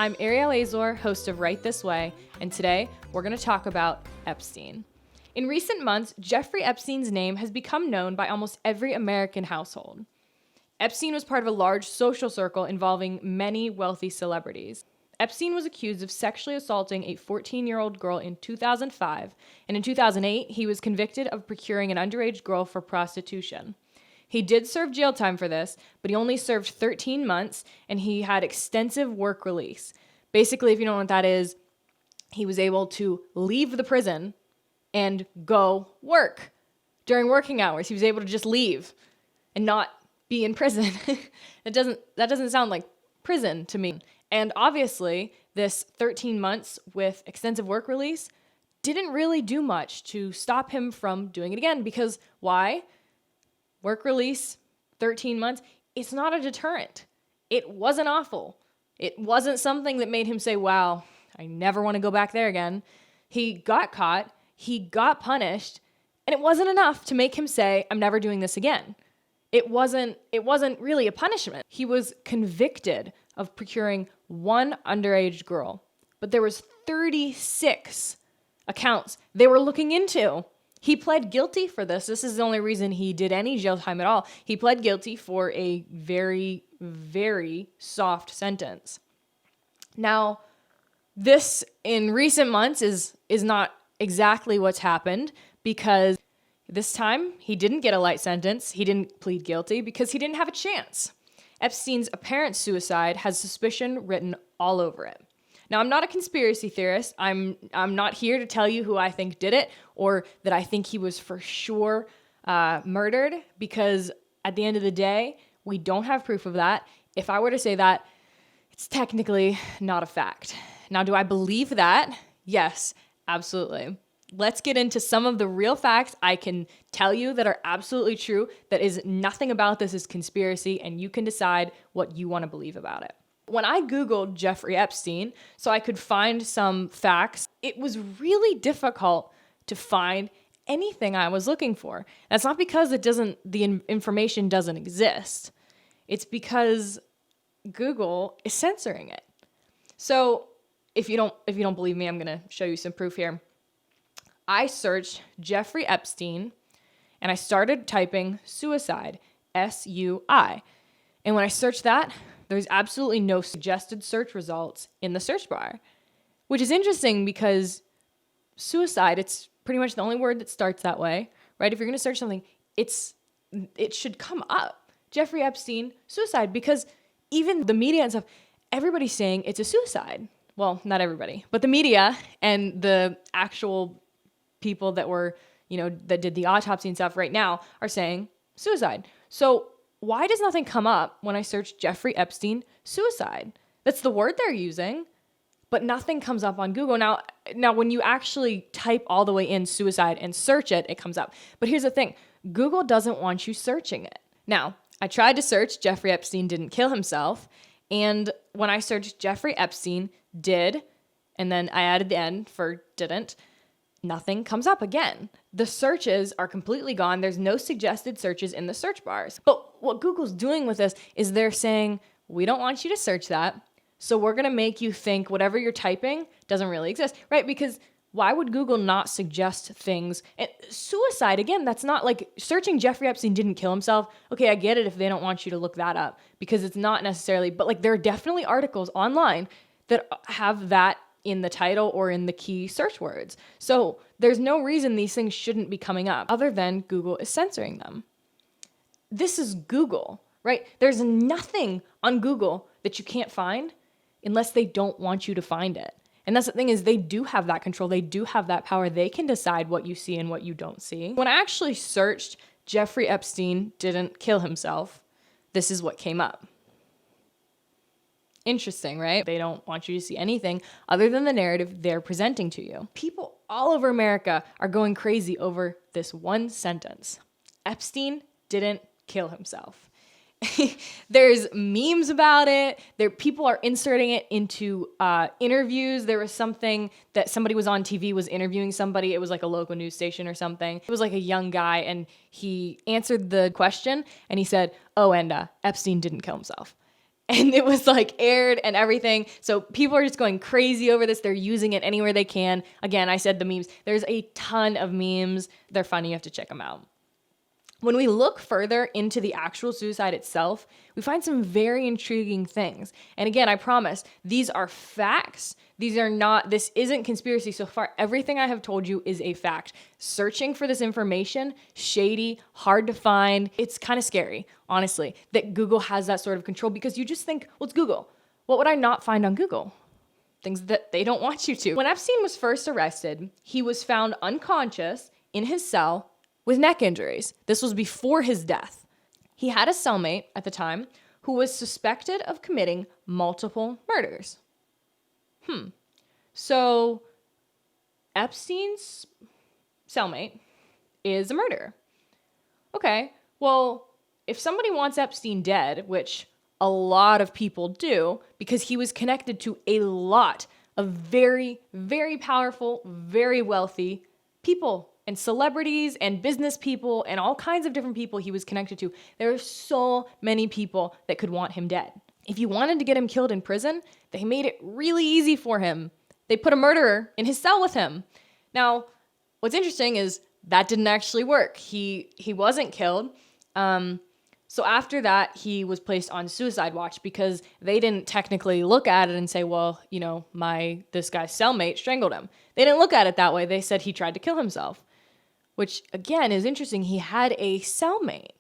I'm Ariel Azor, host of Right This Way, and today we're going to talk about Epstein. In recent months, Jeffrey Epstein's name has become known by almost every American household. Epstein was part of a large social circle involving many wealthy celebrities. Epstein was accused of sexually assaulting a 14-year-old girl in 2005, and in 2008, he was convicted of procuring an underage girl for prostitution. He did serve jail time for this, but he only served 13 months, and he had extensive work release. Basically, if you don't know what that is, he was able to leave the prison and go work during working hours. He was able to just leave and not be in prison. That doesn't sound like prison to me. And obviously, this 13 months with extensive work release didn't really do much to stop him from doing it again. Because why? Work release, 13 months, it's not a deterrent. It wasn't awful. It wasn't something that made him say, wow, I never want to go back there again. He got caught, he got punished, and it wasn't enough to make him say, I'm never doing this again. It wasn't really a punishment. He was convicted of procuring one underage girl, but there was 36 accounts they were looking into. He pled guilty for this. This is the only reason he did any jail time at all. He pled guilty for a very, very soft sentence. Now, this in recent months is not exactly what's happened, because this time he didn't get a light sentence. He didn't plead guilty because he didn't have a chance. Epstein's apparent suicide has suspicion written all over it. Now, I'm not a conspiracy theorist. I'm not here to tell you who I think did it or that I think he was for sure murdered, because at the end of the day, we don't have proof of that. If I were to say that, it's technically not a fact. Now, do I believe that? Yes, absolutely. Let's get into some of the real facts I can tell you that are absolutely true, that is nothing about this is conspiracy, and you can decide what you want to believe about it. When I Googled Jeffrey Epstein so I could find some facts, it was really difficult to find anything I was looking for. That's not because the information doesn't exist. It's because Google is censoring it. So if you don't believe me, I'm going to show you some proof here. I searched Jeffrey Epstein and I started typing suicide, S-U-I. And when I searched that, there's absolutely no suggested search results in the search bar, which is interesting because suicide, it's pretty much the only word that starts that way, right? If you're going to search something, it should come up. Jeffrey Epstein, suicide, because even the media and stuff, everybody's saying it's a suicide. Well, not everybody, but the media and the actual people that were, that did the autopsy and stuff right now are saying suicide. So why does nothing come up when I search Jeffrey Epstein suicide? That's the word they're using, but nothing comes up on Google. Now when you actually type all the way in suicide and search it, it comes up. But here's the thing, Google doesn't want you searching it. Now, I tried to search Jeffrey Epstein didn't kill himself, and when I searched Jeffrey Epstein did, and then I added the N for didn't, nothing comes up again. The searches are completely gone. There's no suggested searches in the search bars. But what Google's doing with this is they're saying, we don't want you to search that, so we're going to make you think whatever you're typing doesn't really exist, right? Because why would Google not suggest things? And suicide, again, that's not like searching Jeffrey Epstein didn't kill himself. Okay, I get it if they don't want you to look that up because it's not necessarily, but like there are definitely articles online that have that in the title or in the key search words. So there's no reason these things shouldn't be coming up other than Google is censoring them. This is Google, right? There's nothing on Google that you can't find unless they don't want you to find it. And that's the thing, is they do have that control. They do have that power. They can decide what you see and what you don't see. When I actually searched Jeffrey Epstein didn't kill himself, this is what came up. Interesting, right? They don't want you to see anything other than the narrative they're presenting to you. People all over America are going crazy over this one sentence. Epstein didn't kill himself. There's memes about it. People are inserting it into interviews. There was something that somebody was on TV, was interviewing somebody. It was like a local news station or something. It was like a young guy, and he answered the question, and he said, oh, and Epstein didn't kill himself. and it was like aired and everything. So people are just going crazy over this. They're using it anywhere they can. Again, I said the memes. There's a ton of memes. They're funny. You have to check them out. When we look further into the actual suicide itself, we find some very intriguing things. And again, I promise, these are facts. This isn't conspiracy so far. Everything I have told you is a fact. Searching for this information, shady, hard to find. It's kind of scary, honestly, that Google has that sort of control, because you just think, well, it's Google. What would I not find on Google? Things that they don't want you to. When Epstein was first arrested, he was found unconscious in his cell with neck injuries. This was before his death. He had a cellmate at the time who was suspected of committing multiple murders. So Epstein's cellmate is a murderer. Okay, well, if somebody wants Epstein dead, which a lot of people do, because he was connected to a lot of very, very powerful, very wealthy people and celebrities and business people and all kinds of different people he was connected to. There are so many people that could want him dead. If you wanted to get him killed in prison, they made it really easy for him. They put a murderer in his cell with him. Now, what's interesting is that didn't actually work. He wasn't killed. So after that, he was placed on suicide watch, because they didn't technically look at it and say, well, this guy's cellmate strangled him. They didn't look at it that way. They said he tried to kill himself, which again is interesting. He had a cellmate.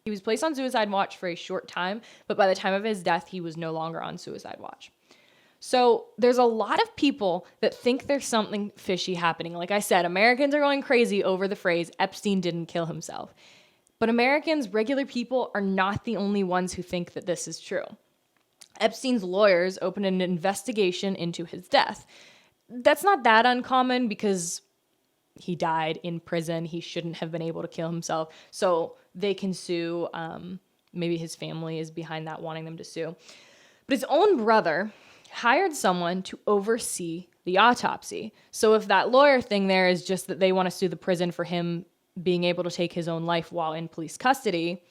He was placed on suicide watch for a short time, but by the time of his death, he was no longer on suicide watch. So there's a lot of people that think there's something fishy happening. Like I said, Americans are going crazy over the phrase Epstein didn't kill himself. But Americans, regular people, are not the only ones who think that this is true. Epstein's lawyers opened an investigation into his death. That's not that uncommon, because he died in prison. He shouldn't have been able to kill himself. So they can sue. Maybe his family is behind that, wanting them to sue. But his own brother hired someone to oversee the autopsy. So if that lawyer thing there is just that they want to sue the prison for him being able to take his own life while in police custody,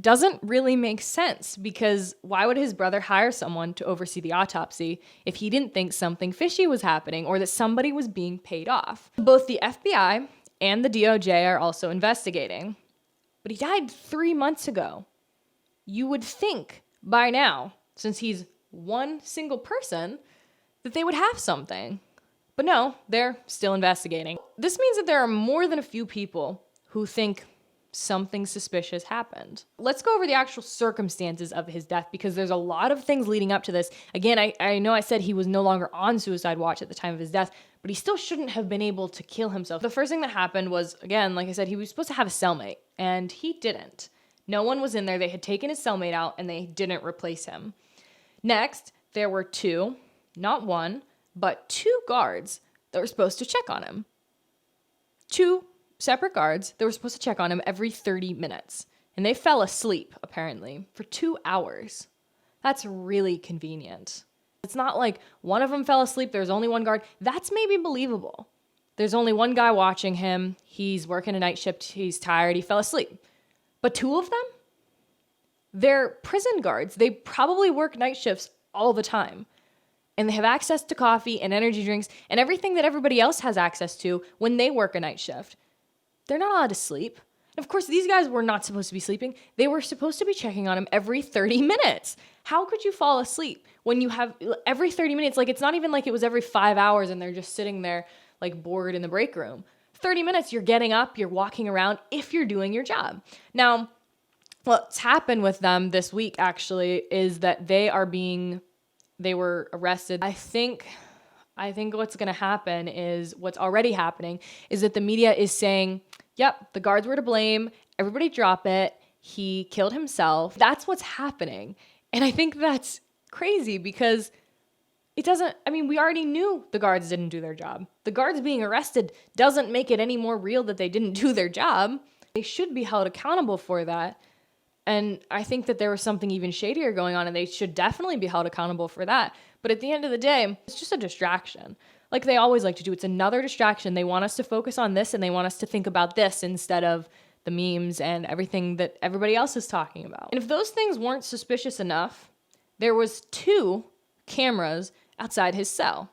doesn't really make sense, because why would his brother hire someone to oversee the autopsy if he didn't think something fishy was happening or that somebody was being paid off? Both the FBI and the DOJ are also investigating. But he died 3 months ago. You would think by now, since he's one single person, that they would have something. But no, they're still investigating. This means that there are more than a few people who think something suspicious happened. Let's go over the actual circumstances of his death, because there's a lot of things leading up to this. Again, I know I said he was no longer on suicide watch at the time of his death, but he still shouldn't have been able to kill himself. The first thing that happened was, again, like I said, he was supposed to have a cellmate, and he didn't. No one was in there. They had taken his cellmate out, and they didn't replace him. Next, there were two, not one, but two guards that were supposed to check on him. Two separate guards that were supposed to check on him every 30 minutes. And they fell asleep, apparently, for 2 hours. That's really convenient. It's not like one of them fell asleep, there's only one guard. That's maybe believable. There's only one guy watching him. He's working a night shift. He's tired. He fell asleep. But two of them? They're prison guards. They probably work night shifts all the time. And they have access to coffee and energy drinks and everything that everybody else has access to when they work a night shift. They're not allowed to sleep. And of course, these guys were not supposed to be sleeping. They were supposed to be checking on him every 30 minutes. How could you fall asleep when you have every 30 minutes? Like, it's not even like it was every 5 hours and they're just sitting there like bored in the break room. 30 minutes, you're getting up, you're walking around if you're doing your job. Now, what's happened with them this week actually is that they were arrested. I think what's going to happen is what's already happening is that the media is saying, yep, the guards were to blame. Everybody drop it. He killed himself. That's what's happening. And I think that's crazy because we already knew the guards didn't do their job. The guards being arrested doesn't make it any more real that they didn't do their job. They should be held accountable for that. And I think that there was something even shadier going on, and they should definitely be held accountable for that. But at the end of the day, it's just a distraction. Like they always like to do. It's another distraction. They want us to focus on this, and they want us to think about this instead of the memes and everything that everybody else is talking about. And if those things weren't suspicious enough, there was 2 cameras outside his cell.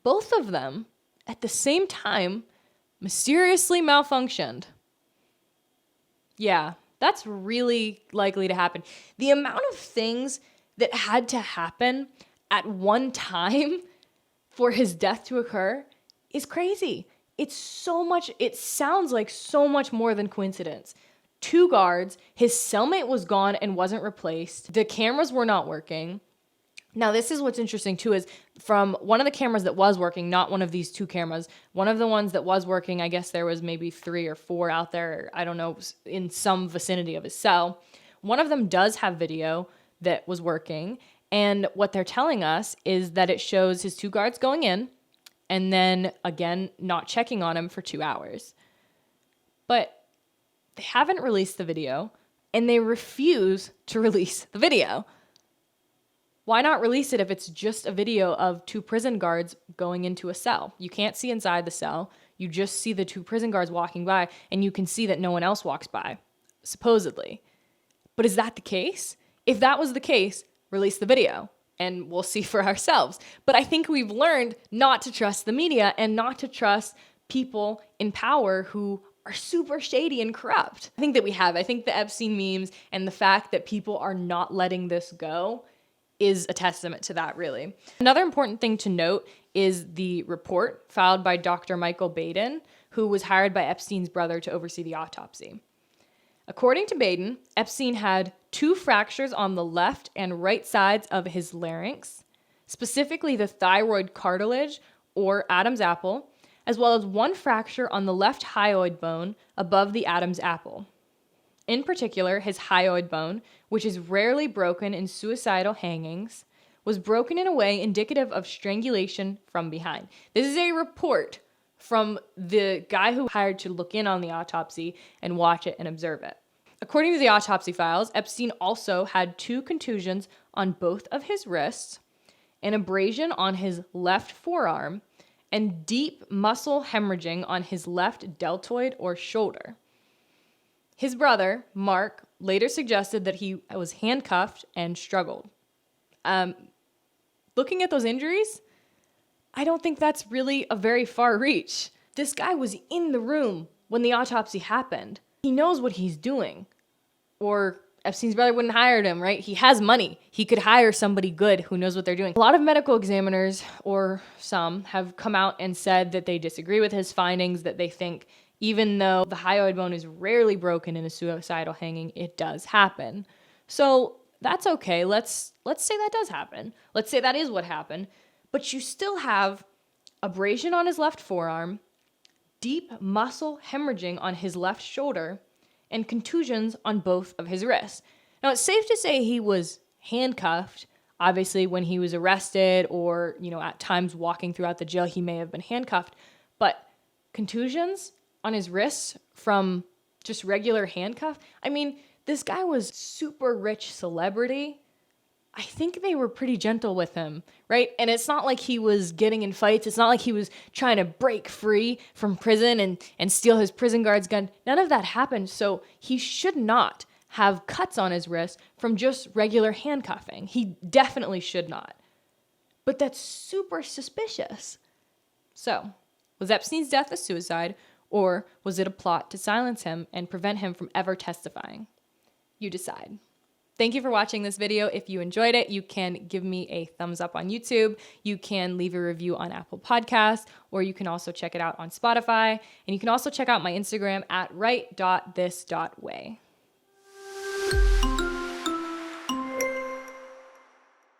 Both of them, at the same time, mysteriously malfunctioned. Yeah, that's really likely to happen. The amount of things that had to happen at one time for his death to occur is crazy. It sounds like so much more than coincidence. 2 guards, his cellmate was gone and wasn't replaced. The cameras were not working. Now, this is what's interesting too, is from one of the cameras that was working, not one of these 2 cameras, one of the ones that was working, I guess there was maybe 3 or 4 out there, I don't know, in some vicinity of his cell. One of them does have video that was working. And what they're telling us is that it shows his 2 guards going in and then again, not checking on him for 2 hours. But they haven't released the video and they refuse to release the video. Why not release it if it's just a video of 2 prison guards going into a cell? You can't see inside the cell. You just see the 2 prison guards walking by, and you can see that no one else walks by, supposedly. But is that the case? If that was the case, release the video, and we'll see for ourselves. But I think we've learned not to trust the media and not to trust people in power who are super shady and corrupt. I think that we have. I think the Epstein memes and the fact that people are not letting this go is a testament to that, really. Another important thing to note is the report filed by Dr. Michael Baden, who was hired by Epstein's brother to oversee the autopsy. According to Baden, Epstein had 2 fractures on the left and right sides of his larynx, specifically the thyroid cartilage, or Adam's apple, as well as 1 fracture on the left hyoid bone above the Adam's apple. In particular, his hyoid bone, which is rarely broken in suicidal hangings, was broken in a way indicative of strangulation from behind. This is a report from the guy who hired to look in on the autopsy and watch it and observe it. According to the autopsy files, Epstein also had 2 contusions on both of his wrists, an abrasion on his left forearm, and deep muscle hemorrhaging on his left deltoid or shoulder. His brother, Mark, later suggested that he was handcuffed and struggled. Looking at those injuries, I don't think that's really a very far reach. This guy was in the room when the autopsy happened. He knows what he's doing. Or Epstein's brother wouldn't hire him, right? He has money. He could hire somebody good who knows what they're doing. A lot of medical examiners, or some, have come out and said that they disagree with his findings, that they think even though the hyoid bone is rarely broken in a suicidal hanging, it does happen. So that's okay. Let's say that does happen. Let's say that is what happened. But you still have abrasion on his left forearm, deep muscle hemorrhaging on his left shoulder, and contusions on both of his wrists. Now, it's safe to say he was handcuffed. Obviously, when he was arrested or, at times walking throughout the jail, he may have been handcuffed. But contusions on his wrists from just regular handcuff? I mean, this guy was super rich celebrity. I think they were pretty gentle with him, right? And it's not like he was getting in fights. It's not like he was trying to break free from prison and steal his prison guard's gun. None of that happened. So he should not have cuts on his wrist from just regular handcuffing. He definitely should not. But that's super suspicious. So, was Epstein's death a suicide, or was it a plot to silence him and prevent him from ever testifying? You decide. Thank you for watching this video. If you enjoyed it, you can give me a thumbs up on YouTube. You can leave a review on Apple Podcasts, or you can also check it out on Spotify. And you can also check out my Instagram at right.this.way.